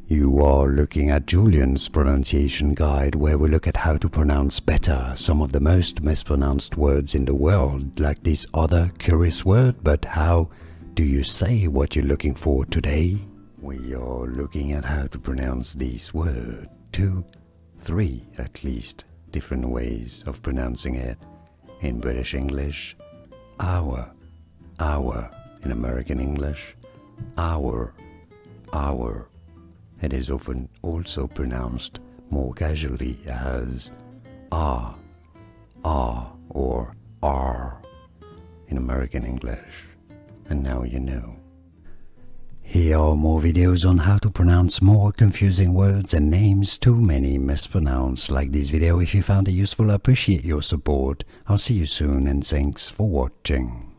You are looking at Julian's pronunciation guide, where we look at how to pronounce better some of the most mispronounced words in the world, like this other curious word. But how do you say what you're looking for today? We are looking at how to pronounce these words. 2, 3 at least different ways of pronouncing it. In British English, hour, in American English, hour. It is often also pronounced more casually as or R in American English. And now you know. Here are more videos on how to pronounce more confusing words and names too many mispronounced. Like this video if you found it useful. I appreciate your support. I'll see you soon and thanks for watching.